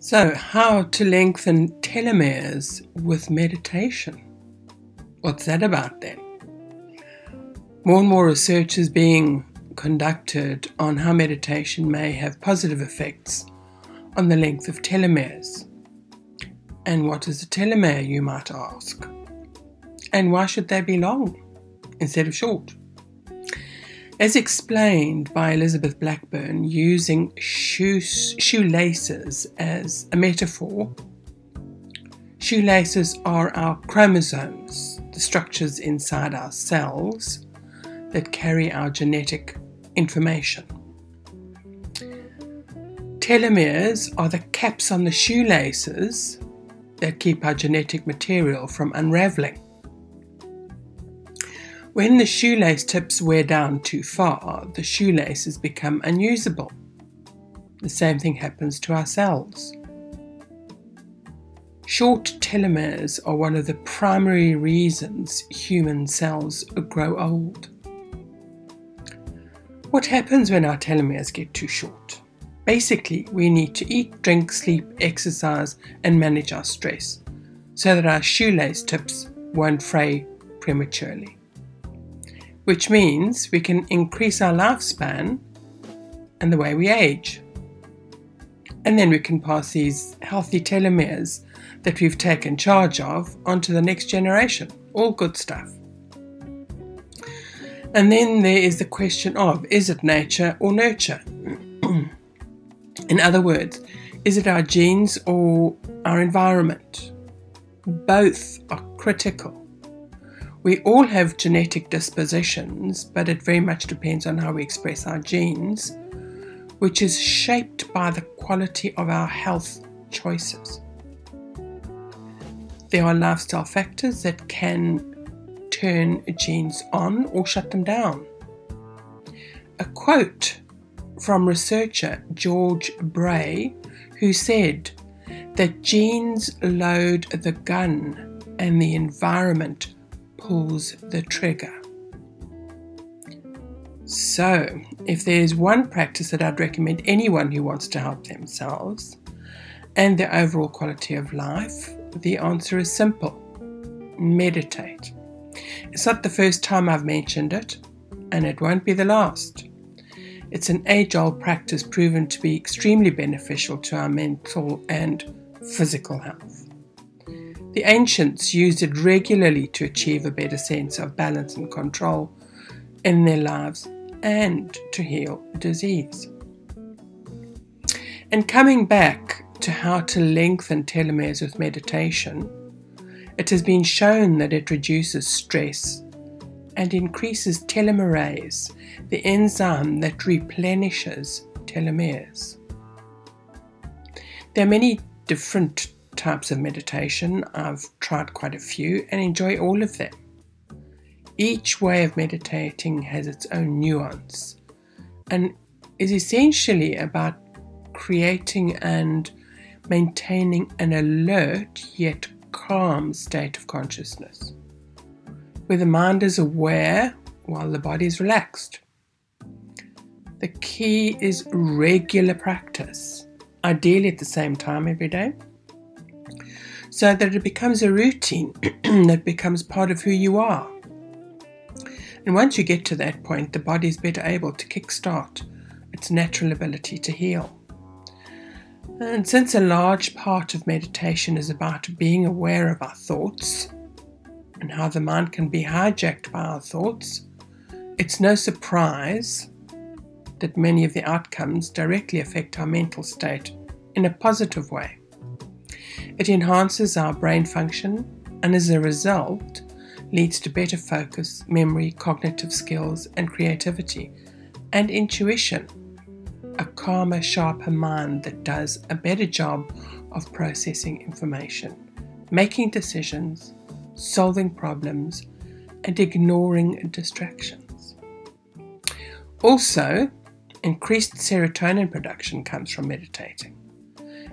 So, how to lengthen telomeres with meditation? What's that about then? More and more research is being conducted on how meditation may have positive effects on the length of telomeres. And what is a telomere, you might ask? And why should they be long instead of short? As explained by Elizabeth Blackburn, using shoelaces as a metaphor, shoelaces are our chromosomes, the structures inside our cells that carry our genetic information. Telomeres are the caps on the shoelaces that keep our genetic material from unraveling. When the shoelace tips wear down too far, the shoelaces become unusable. The same thing happens to our cells. Short telomeres are one of the primary reasons human cells grow old. What happens when our telomeres get too short? Basically, we need to eat, drink, sleep, exercise, and manage our stress so that our shoelace tips won't fray prematurely. Which means we can increase our lifespan and the way we age. And then we can pass these healthy telomeres that we've taken charge of onto the next generation. All good stuff. And then there is the question of, is it nature or nurture? In other words, is it our genes or our environment? Both are critical. We all have genetic dispositions, but it very much depends on how we express our genes, which is shaped by the quality of our health choices. There are lifestyle factors that can turn genes on or shut them down. A quote from researcher George Bray, who said that genes load the gun and the environment pulls the trigger. So, if there's one practice that I'd recommend anyone who wants to help themselves and their overall quality of life, the answer is simple: meditate. It's not the first time I've mentioned it, and it won't be the last. It's an age-old practice proven to be extremely beneficial to our mental and physical health. The ancients used it regularly to achieve a better sense of balance and control in their lives and to heal disease. And coming back to how to lengthen telomeres with meditation, it has been shown that it reduces stress and increases telomerase, the enzyme that replenishes telomeres. There are many different types of meditation. I've tried quite a few and enjoy all of them. Each way of meditating has its own nuance and is essentially about creating and maintaining an alert yet calm state of consciousness, where the mind is aware while the body is relaxed. The key is regular practice, ideally at the same time every day, so that it becomes a routine that becomes part of who you are. And once you get to that point, the body is better able to kickstart its natural ability to heal. And since a large part of meditation is about being aware of our thoughts and how the mind can be hijacked by our thoughts, it's no surprise that many of the outcomes directly affect our mental state in a positive way. It enhances our brain function and as a result leads to better focus, memory, cognitive skills and creativity and intuition, a calmer, sharper mind that does a better job of processing information, making decisions, solving problems and ignoring distractions. Also, increased serotonin production comes from meditating.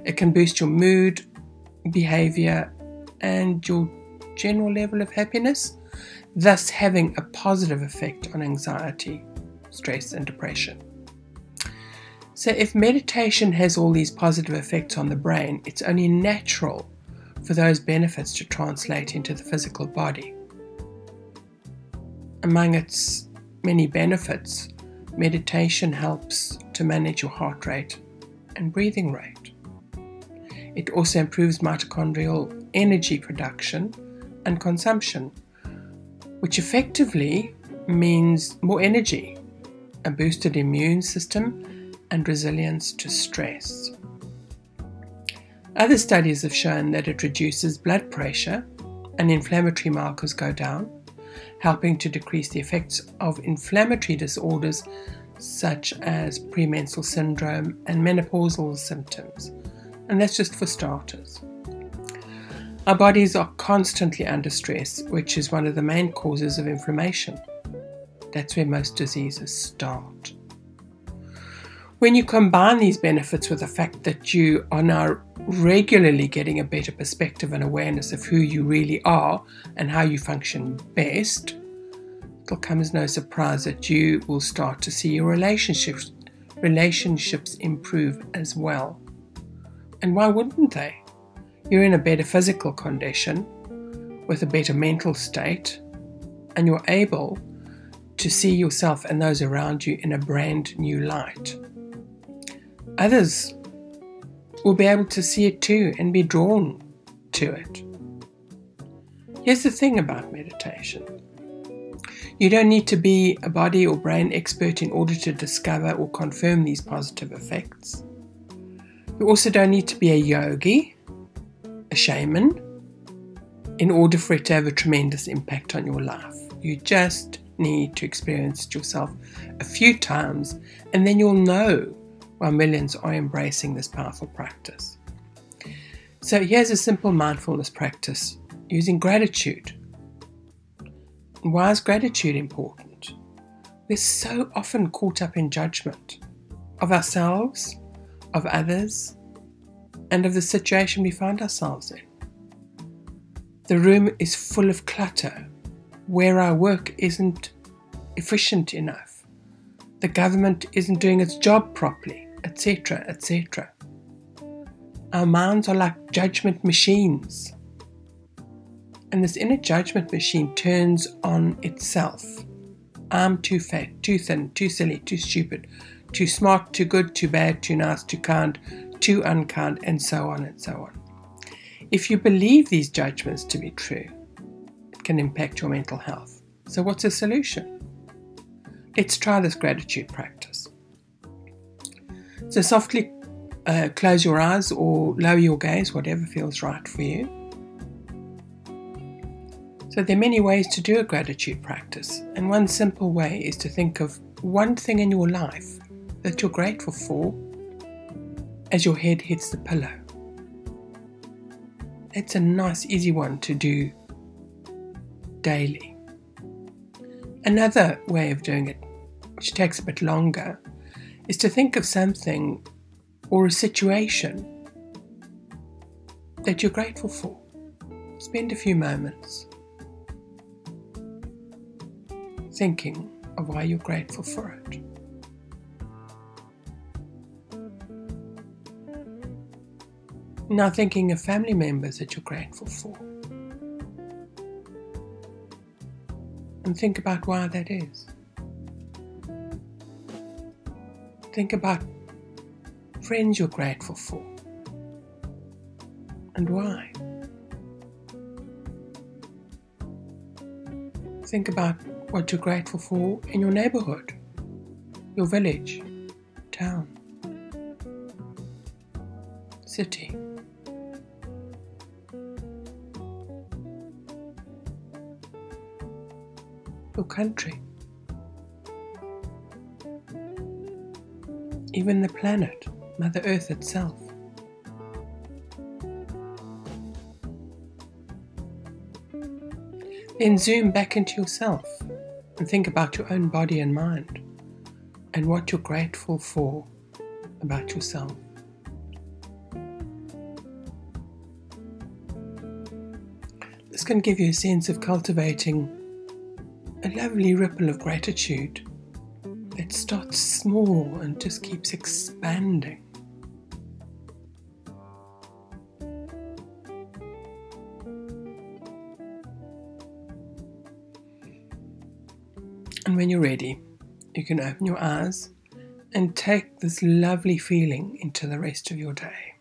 It can boost your mood, behavior and your general level of happiness, thus having a positive effect on anxiety, stress and depression. So if meditation has all these positive effects on the brain, it's only natural for those benefits to translate into the physical body. Among its many benefits, meditation helps to manage your heart rate and breathing rate. It also improves mitochondrial energy production and consumption, which effectively means more energy, a boosted immune system, and resilience to stress. Other studies have shown that it reduces blood pressure and inflammatory markers go down, helping to decrease the effects of inflammatory disorders such as premenstrual syndrome and menopausal symptoms. And that's just for starters. Our bodies are constantly under stress, which is one of the main causes of inflammation. That's where most diseases start. When you combine these benefits with the fact that you are now regularly getting a better perspective and awareness of who you really are and how you function best, it'll come as no surprise that you will start to see your relationships improve as well. And why wouldn't they? You're in a better physical condition, with a better mental state, and you're able to see yourself and those around you in a brand new light. Others will be able to see it too and be drawn to it. Here's the thing about meditation. You don't need to be a body or brain expert in order to discover or confirm these positive effects. You also don't need to be a yogi, a shaman, in order for it to have a tremendous impact on your life. You just need to experience it yourself a few times, and then you'll know why millions are embracing this powerful practice. So here's a simple mindfulness practice using gratitude. Why is gratitude important? We're so often caught up in judgment of ourselves, of others, and of the situation we find ourselves in. The room is full of clutter, where our work isn't efficient enough, the government isn't doing its job properly, etc., etc. Our minds are like judgment machines, and this inner judgment machine turns on itself. I'm too fat, too thin, too silly, too stupid, too smart, too good, too bad, too nice, too kind, too unkind, and so on and so on. If you believe these judgments to be true, it can impact your mental health. So what's the solution? Let's try this gratitude practice. So softly close your eyes or lower your gaze, whatever feels right for you. So there are many ways to do a gratitude practice, and one simple way is to think of one thing in your life that you're grateful for as your head hits the pillow. It's a nice, easy one to do daily. Another way of doing it, which takes a bit longer, is to think of something or a situation that you're grateful for. Spend a few moments thinking of why you're grateful for it. Now thinking of family members that you're grateful for. And think about why that is. Think about friends you're grateful for and why. Think about what you're grateful for in your neighborhood, your village, town, city. Your country, even the planet, Mother Earth itself. Then zoom back into yourself and think about your own body and mind and what you're grateful for about yourself. This can give you a sense of cultivating a lovely ripple of gratitude that it starts small and just keeps expanding. And when you're ready, you can open your eyes and take this lovely feeling into the rest of your day.